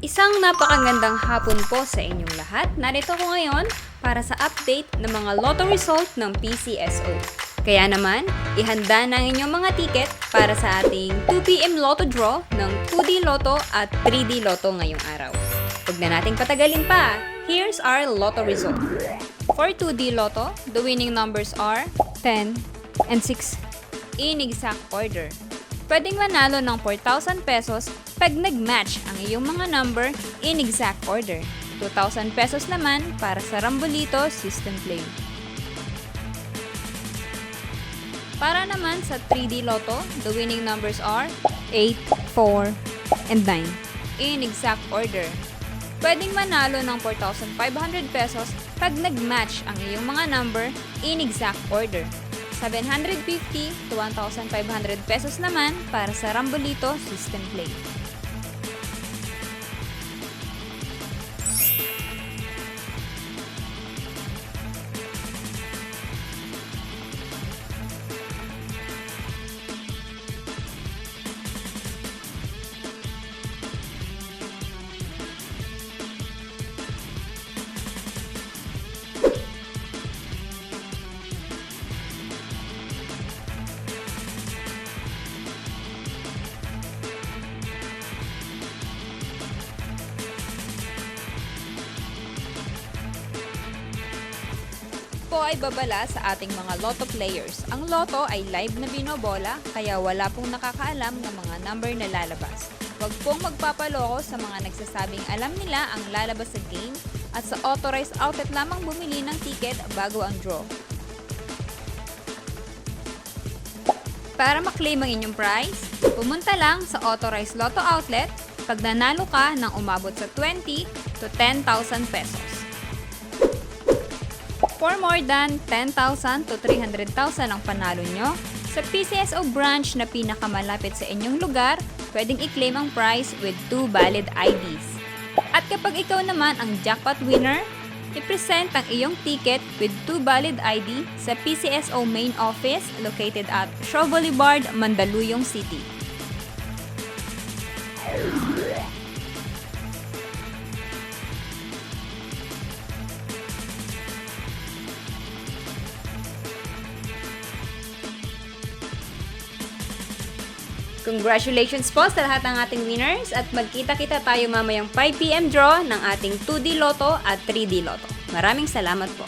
Isang napakagandang hapon po sa inyong lahat. Narito ko ngayon para sa update ng mga lotto result ng PCSO. Kaya naman, ihanda na ang inyong mga ticket para sa ating 2pm lotto draw ng 2D Lotto at 3D Lotto ngayong araw. Huwag na nating patagalin pa. Here's our lotto result. For 2D Lotto, the winning numbers are 10 and 6 in exact order. Pwedeng manalo ng 4,000 pesos pag nag-match ang iyong mga number in exact order. 2,000 pesos naman para sa Rambolito System Play. Para naman sa 3D Lotto, the winning numbers are 8, 4, and 9 in exact order. Pwedeng manalo ng 4,500 pesos pag nag-match ang iyong mga number in exact order. 750 to 1,500 pesos naman para sa Rambolito System Play. Po ay babala sa ating mga lotto players. Ang lotto ay live na binobola, kaya wala pong nakakaalam ng mga number na lalabas. Huwag pong magpapaloko sa mga nagsasabing alam nila ang lalabas sa game at sa authorized outlet lamang bumili ng ticket bago ang draw. Para maklaim ang inyong prize, pumunta lang sa authorized lotto outlet pag nanalo ka ng umabot sa 20 to 10,000 pesos. For more than 10,000 to 300,000 ang panalo nyo, sa PCSO branch na pinakamalapit sa inyong lugar, pwedeng i-claim ang prize with 2 valid IDs. At kapag ikaw naman ang jackpot winner, i-present ang iyong ticket with 2 valid ID sa PCSO main office located at Shaw Boulevard, Mandaluyong City. Congratulations po sa lahat ng ating winners at magkita-kita tayo mamayang 5pm draw ng ating 2D Lotto at 3D Lotto. Maraming salamat po.